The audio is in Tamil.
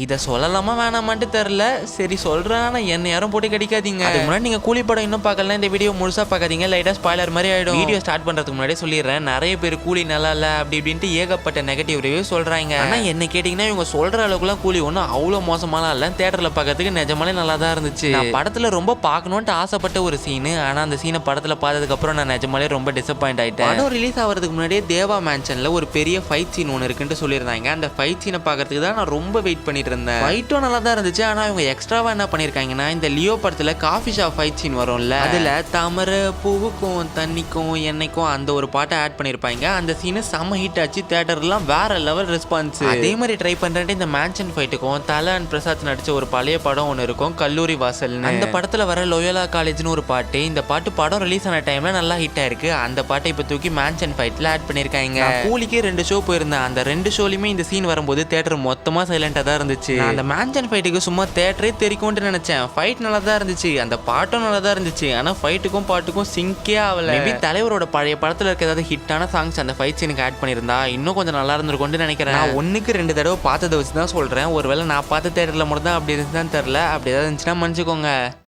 இத சொல்லலாமா வேணாமான்ட்டு தெரியல. சரி சொல்றேன். ஆனா என்ன யாரும் போட்டு கடிக்காதீங்க. அதுக்கு முன்னாடி நீங்க கூலி படம் இன்னும் பார்க்கலனா இந்த வீடியோ முழுசா பார்க்காதீங்க. லைட்டா ஸ்பாயிலர் மாதிரி ஆயிடும். வீடியோ ஸ்டார்ட் பண்றதுக்கு முன்னாடி சொல்லிடுறேன். நிறைய பேர் கூலி நல்லா இல்ல அப்படி இப்படின்ட்டு ஏகப்பட்ட நெகட்டிவ் ரிவ்யூ சொல்றாங்க. ஆனா என்ன கேட்டீங்கன்னா இவங்க சொல்ற அளவுக்குலாம் கூலி ஒன்றும் அவ்வளோ மோசமாலாம் இல்ல. தியேட்டர்ல பார்க்கறதுக்கு நிஜமாலே நல்லா தான் இருந்துச்சு. நான் படத்துல ரொம்ப பார்க்கணும்னு ஆசைப்பட்ட ஒரு சீனு. ஆனா அந்த சீனை படத்துல பார்த்ததுக்கு அப்புறம் நான் நிஜமாலே ரொம்ப டிசப்பாயிண்ட் ஆயிட்டேன். படம் ரிலீஸ் ஆகிறதுக்கு முன்னாடியே தேவா மேன்ஷன்ல ஒரு பெரிய ஃபைட் சீன் ஒன்று இருக்குன்னு சொல்லியிருந்தாங்க. அந்த ஃபைட் சீனை பார்க்கறதுக்கு தான் நான் ரொம்ப வெயிட் பண்ணிட்டு இருந்தேன். ஃபைட்டும் நல்லா தான் இருந்துச்சு. ஆனா இவங்க எக்ஸ்ட்ராவா என்ன பண்ணிருக்காங்கன்னா இந்த லியோ படத்துல காஃபி ஷாப் ஃபைட் சீன் வரும்ல, அதுல தாமரை பூவுக்கும் தண்ணிக்கும் எண்ணெய்க்கும் அந்த ஒரு பாட்டை ஆட் பண்ணிருப்பாங்க. அந்த சீனு செம்ம ஹிட் ஆச்சு. தியேட்டர்லாம் வேற லெவல் ரெஸ்பான்ஸ். அதே மாதிரி ட்ரை பண்றேன் இந்த மேன்ஷன் ஃபைட்டுக்கும் தல அண்ட் பிரசாத் நடிச்ச ஒரு பழைய படம் ஒன்று இருக்கும், கல்லூரி வாசல். அந்த படத்துல வர லோயோலா காலேஜ்னு ஒரு பாட்டு. இந்த பாட்டு படம் ரிலீஸ் ஆன டைம்ல நல்லா ஹிட் ஆயிருக்கு. அந்த பாட்டை இப்ப தூக்கி மேன்ஷன் ஃபைட்ல ஆட் பண்ணிருக்காங்க. கூலிக்கு 2 ஷோ போயிருந்தேன். அந்த 2 ஷோலையுமே இந்த சீன் வரும்போது தியேட்டர் மொத்தமா சைலண்டா தான் இருந்துச்சு. அந்த மேன்ஷன் ஃபைட்டுக்கு சும்மா தியேட்டரே தெரிக்கும்னு நினைச்சேன். ஃபைட் நல்லா தான் இருந்துச்சு, அந்த பாட்டும் நல்லா தான் இருந்துச்சு. ஆனா ஃபைட்டுக்கும் பாட்டுக்கும் சிங்கே ஆகல. மேபி தலைவரோட பழைய படத்துல இருக்க ஏதாவது ஹிட்டான சாங்ஸ் அந்த ஃபைட் சீனுக்கு ஆட் பண்ணியிருந்தா இன்னும் கொஞ்சம் நல்லா இருந்திருக்கும்னு நினைக்கிறேன். நான் 1க்கு 2 தடவை பார்த்ததை வச்சு தான் சொல்றேன். ஒருவேளை நான் பார்த்த தியேட்டர்ல மட்டும் தான் அப்படி இருந்துச்சுன்னு தெரியல. அப்படி ஏதாவது இருந்துச்சுன்னா மன்னிச்சுக்கோங்க.